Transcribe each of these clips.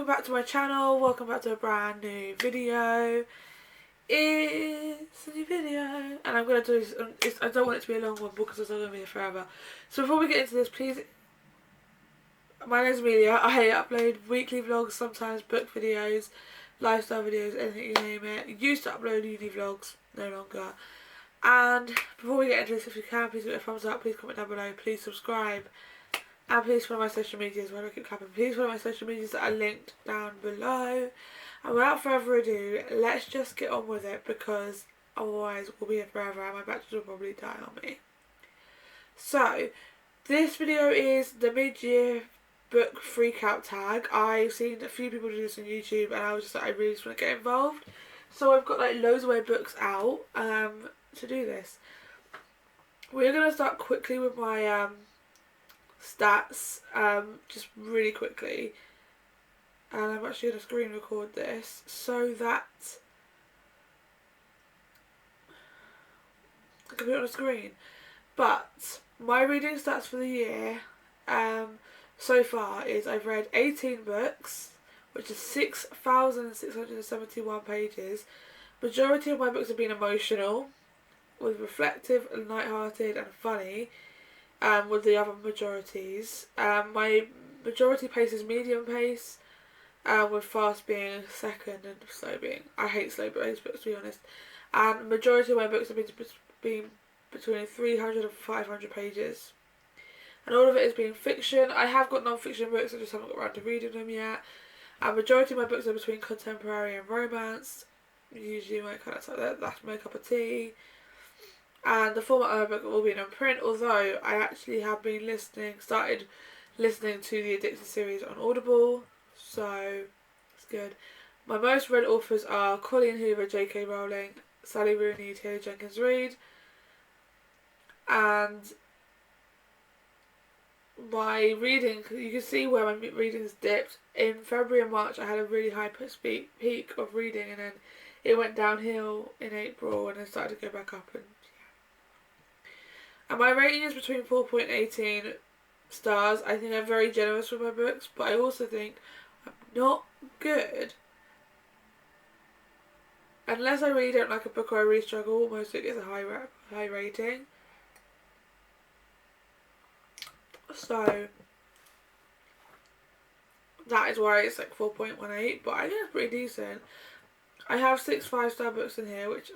welcome back to my channel, welcome back to a brand new video. It's a new video, and I'm going to do this, I don't want it to be a long one because it's not going to be here forever. So before we get into this, please, my name's Amelia. I upload weekly vlogs, sometimes book videos, lifestyle videos, anything you name it. I used to upload uni vlogs, no longer. And before we get into this, if you can, please give it a thumbs up, please comment down below, please subscribe. And please follow my social medias. Why do I keep clapping? Please follow my social medias that are linked down below. And without further ado, let's just get on with it because otherwise we'll be here forever and my batteries will probably die on me. So, this video is the mid-year book freak-out tag. I've seen a few people do this on YouTube and I was just like, I really just want to get involved. So I've got like loads of my books out to do this. We're going to start quickly with my stats, just really quickly, and I'm actually going to screen record this so that I can put it on a screen. But my reading stats for the year so far is I've read 18 books, which is 6,671 pages. Majority of my books have been emotional, with reflective, light-hearted and funny. With the other majorities. My majority pace is medium pace, with fast being second and slow being. I hate slow paced books, to be honest. And majority of my books have been between 300 and 500 pages. And all of it has been fiction. I have got non-fiction books, I just haven't got around to reading them yet. And majority of my books are between contemporary and romance. Usually my kind of that's my cup of tea. And the format of my book will be in print, although I actually have been started listening to the Addicted series on Audible, so it's good. My most read authors are Colleen Hoover, J.K. Rowling, Sally Rooney, Taylor Jenkins Reid, and my reading, you can see where my reading has dipped. In February and March I had a really high peak of reading, and then it went downhill in April and then started to go back up. And my rating is between 4.18 stars. I think I'm very generous with my books, but I also think I'm not good. Unless I really don't like a book or I really struggle, most of it gets a high rating. So that is why it's like 4.18, but I think it's pretty decent. I have 6 5-star books in here, which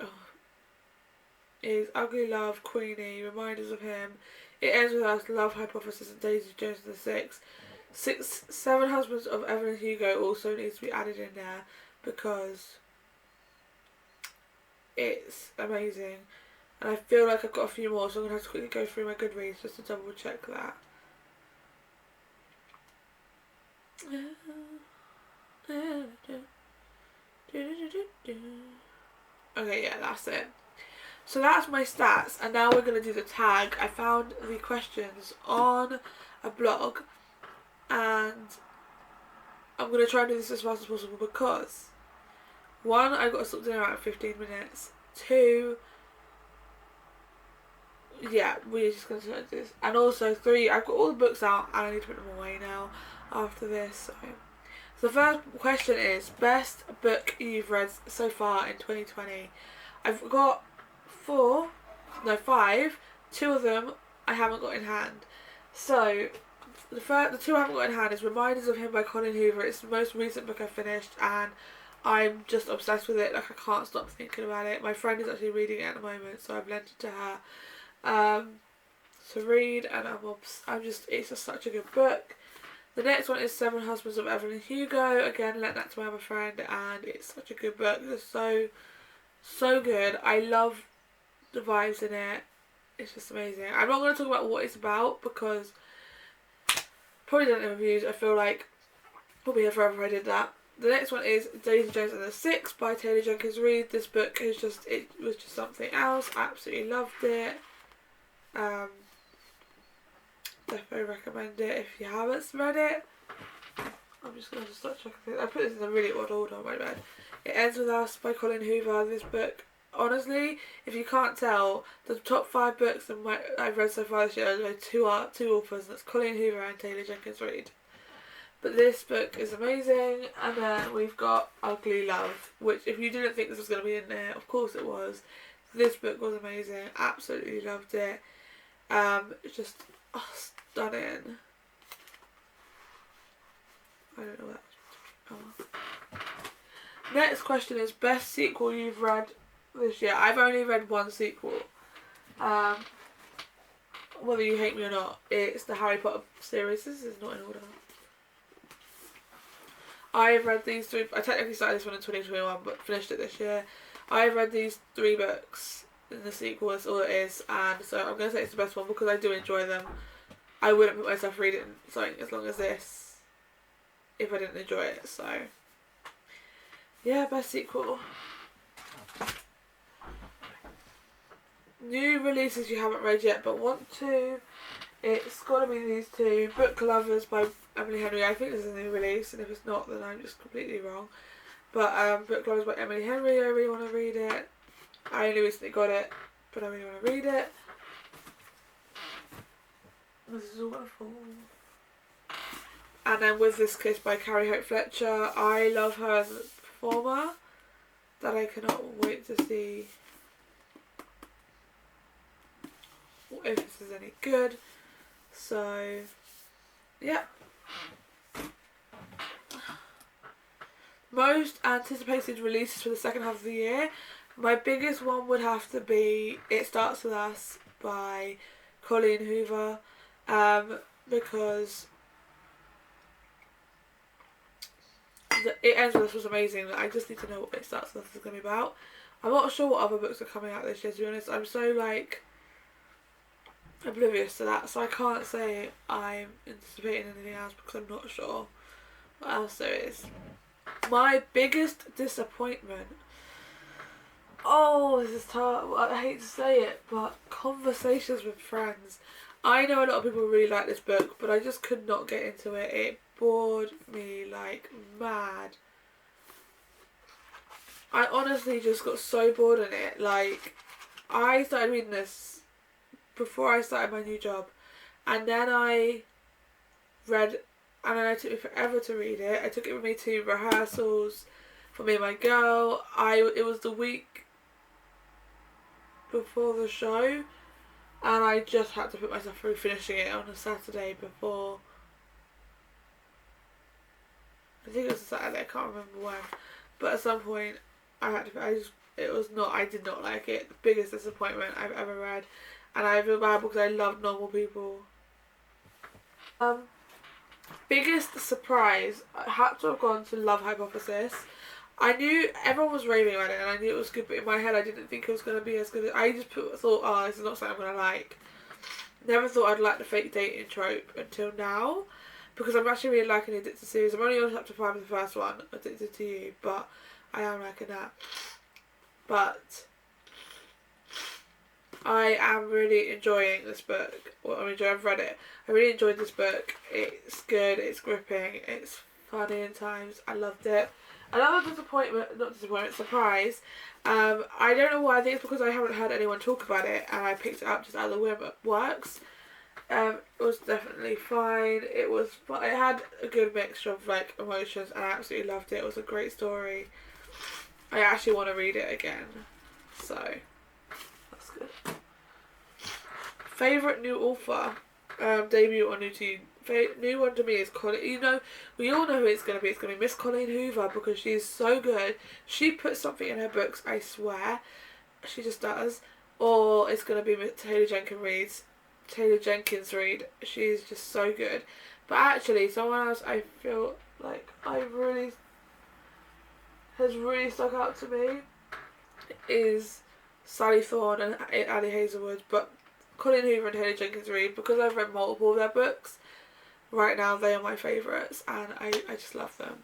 is Ugly Love, Queenie, Reminders of Him, It Ends With Us, Love Hypothesis, and Daisy Jones and the Six. 7 Husbands of Evelyn Hugo also needs to be added in there because it's amazing. And I feel like I've got a few more, so I'm going to have to quickly go through my Goodreads just to double check that. Okay, yeah, that's it. So that's my stats, and now we're going to do the tag. I found the questions on a blog, and I'm going to try and do this as fast as possible because 1, I've got to stop dinner at 15 minutes. 2, yeah, we're just going to do this. And also 3, I've got all the books out and I need to put them away now after this. So the first question is, best book you've read so far in 2020. I've got 5. 2 of them I haven't got in hand. So the 2 I haven't got in hand is Reminders of Him by Colleen Hoover. It's the most recent book I finished and I'm just obsessed with it. Like, I can't stop thinking about it. My friend is actually reading it at the moment, so I've lent it to her to read, and it's just such a good book. The next one is 7 Husbands of Evelyn Hugo. Again, lent that to my other friend, and it's such a good book. It's so good. I love the vibes in it. It's just amazing. I'm not going to talk about what it's about because probably done it in reviews. I feel like we'll be here forever if I did that. The next one is Daisy Jones and the Six by Taylor Jenkins Reid. This book is it was just something else. I absolutely loved it. Definitely recommend it if you haven't read it. I'm just going to start checking things. I put this in a really odd order on my bed. It Ends With Us by Colleen Hoover. This book, honestly, if you can't tell, the top 5 books that I've read so far this year are two authors, and that's Colleen Hoover and Taylor Jenkins Reid. But this book is amazing. And then we've got Ugly Love, which if you didn't think this was going to be in there, of course it was. This book was amazing. Absolutely loved it. It's just stunning. I don't know what that was. Oh. Next question is best sequel you've read this year. I've only read one sequel. Whether you hate me or not, it's the Harry Potter series. This is not in order. I've read these three. I technically started this one in 2021, but finished it this year. I've read these 3 books in the sequel. That's all it is, and so I'm gonna say it's the best one because I do enjoy them. I wouldn't put myself reading something as long as this if I didn't enjoy it. So yeah, best sequel. New releases you haven't read yet but want to. It's got to be these 2. Book Lovers by Emily Henry. I think this is a new release, and if it's not, then I'm just completely wrong. But Book Lovers by Emily Henry, I really want to read it. I only recently got it, but I really want to read it. This is all wonderful. And then With This Kiss by Carrie Hope Fletcher. I love her as a performer, that I cannot wait to see if this is any good. So yeah. Most anticipated releases for the second half of the year. My biggest one would have to be It Starts With Us by Colleen Hoover, because It Ends With Us was amazing. I just need to know what It Starts With Us is going to be about. I'm not sure what other books are coming out this year, to be honest. I'm so oblivious to that, so I can't say I'm anticipating anything else because I'm not sure what else there is. My biggest disappointment. Oh, this is tough. I hate to say it, but Conversations with Friends. I know a lot of people really like this book, but I just could not get into it. It bored me like mad. I honestly just got so bored in it. Like, I started reading this before I started my new job, and then I read, and then it took me forever to read it. I took it with me to rehearsals for me and my girl. It was the week before the show, and I just had to put myself through finishing it on a Saturday before. I think it was a Saturday, I can't remember when, but at some point I did not like it. The biggest disappointment I've ever read, and I feel bad because I love Normal People. Biggest surprise, I had to have gone to Love Hypothesis. I knew everyone was raving about it and I knew it was good, but in my head I didn't think it was going to be as good. I just thought, oh, this is not something I'm going to like. Never thought I'd like the fake dating trope until now, because I'm actually really liking the Addicted series. I'm only on chapter 5 of the first one, Addicted to You, but I am liking that. But I am really enjoying this book. I've read it. I really enjoyed this book. It's good, it's gripping, it's funny in times. I loved it. Another surprise. I don't know why. I think it's because I haven't heard anyone talk about it and I picked it up just out of the whim at Works. It was definitely fine. It had a good mixture of emotions and I absolutely loved it. It was a great story. I actually want to read it again. So that's good. Favourite new author, debut or new to you? New one to me is Colleen. We all know who it's going to be. It's going to be Miss Colleen Hoover because she's so good. She puts something in her books, I swear. She just does. Or it's going to be Taylor Jenkins Reid. She's just so good. But actually, someone else I feel like has really stuck out to me is Sally Thorne and Ali Hazelwood. But Colleen Hoover and Taylor Jenkins Reid, because I've read multiple of their books, right now they are my favourites and I just love them.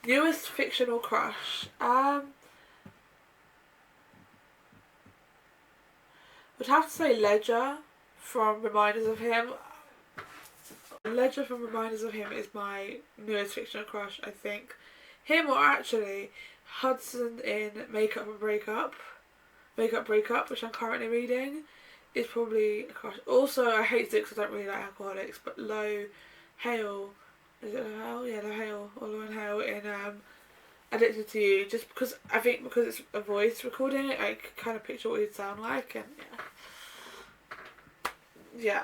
Newest fictional crush. Would have to say Ledger from Reminders of Him. Ledger from Reminders of Him is my newest fictional crush, I think. Him, or actually Hudson in Makeup Breakup, which I'm currently reading, is probably a crush. Also, I hate it because I don't really like alcoholics, but Low Hale is it Hale? Yeah, Hale or Lauren Hale in Addicted to You, just because I think because it's a voice recording, I could kind of picture what he'd sound like, and yeah.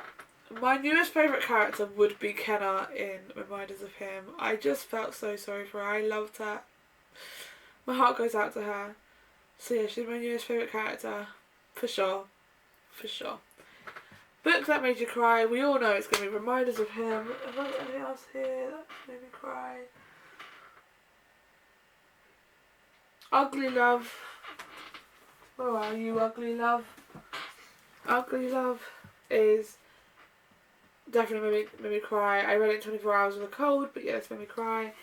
My newest favourite character would be Kenna in Reminders of Him. I just felt so sorry for her. I loved her. My heart goes out to her. So yeah, she's my newest favourite character. For sure. For sure. Book that made you cry. We all know it's going to be Reminders of Him. Have I got anything else here that made me cry? Ugly Love. Where are you, Ugly Love? Ugly Love is definitely made me cry. I read it in 24 Hours with a Cold, but yeah, it's made me cry.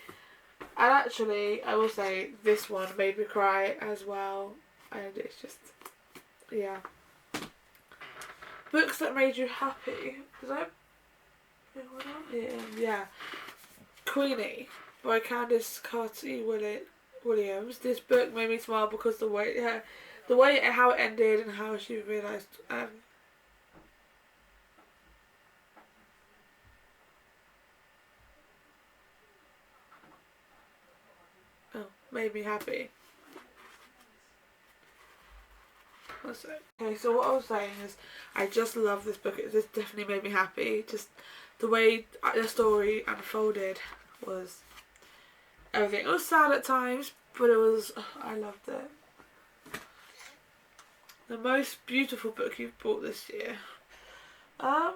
And actually, I will say, this one made me cry as well. And it's just, yeah. Books that made you happy. Because yeah. Queenie by Candice Carty-Williams. This book made me smile because the way how it ended and how she realised made me happy. Okay, so what I was saying is I just love this book. This definitely made me happy. Just the way the story unfolded was everything. It was sad at times, but it was, I loved it. The most beautiful book you've bought this year? I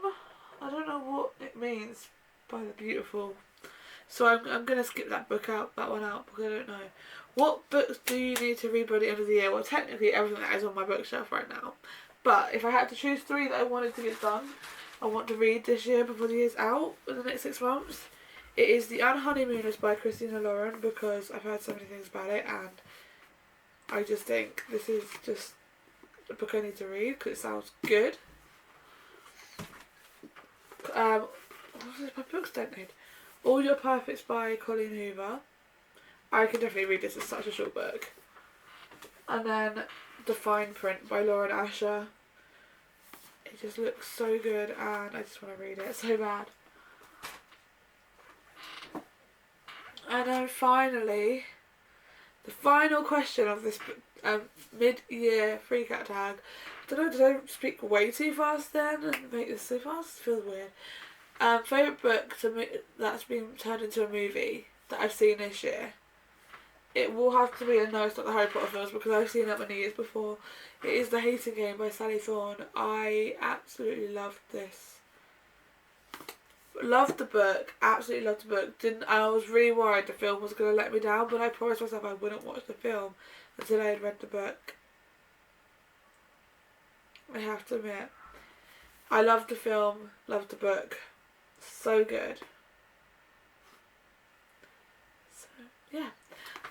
don't know what it means by the beautiful. So I'm gonna skip that one out because I don't know. What books do you need to read by the end of the year? Well, technically everything that is on my bookshelf right now. But if I had to choose 3 that I wanted to get done, I want to read this year before the year's out in the next 6 months. It is The Unhoneymooners by Christina Lauren, because I've heard so many things about it and I just think this is just a book I need to read because it sounds good. What is my books don't need? All Your Perfects by Colleen Hoover. I can definitely read this, it's such a short book. And then The Fine Print by Lauren Asher. It just looks so good and I just want to read it so bad. And then finally, the final question of this mid-year freak out tag. I don't know, did I speak way too fast then and make this so fast? It feels weird. Favourite book that's been turned into a movie that I've seen this year. It will have to be, no, it's not the Harry Potter films because I've seen that many years before. It is The Hating Game by Sally Thorne. I absolutely loved this. Loved the book, absolutely loved the book. I was really worried the film was going to let me down, but I promised myself I wouldn't watch the film until I had read the book. I have to admit. I loved the film, loved the book. So good. So, yeah.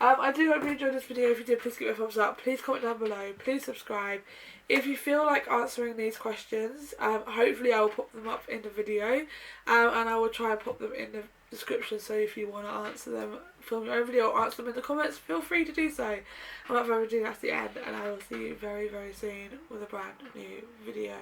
I do hope you enjoyed this video. If you did, please give it a thumbs up. Please comment down below. Please subscribe. If you feel like answering these questions, hopefully I will pop them up in the video. And I will try and pop them in the description. So if you want to answer them, film your own video or answer them in the comments, feel free to do so. Without further ado, that's the end. And I will see you very, very soon with a brand new video.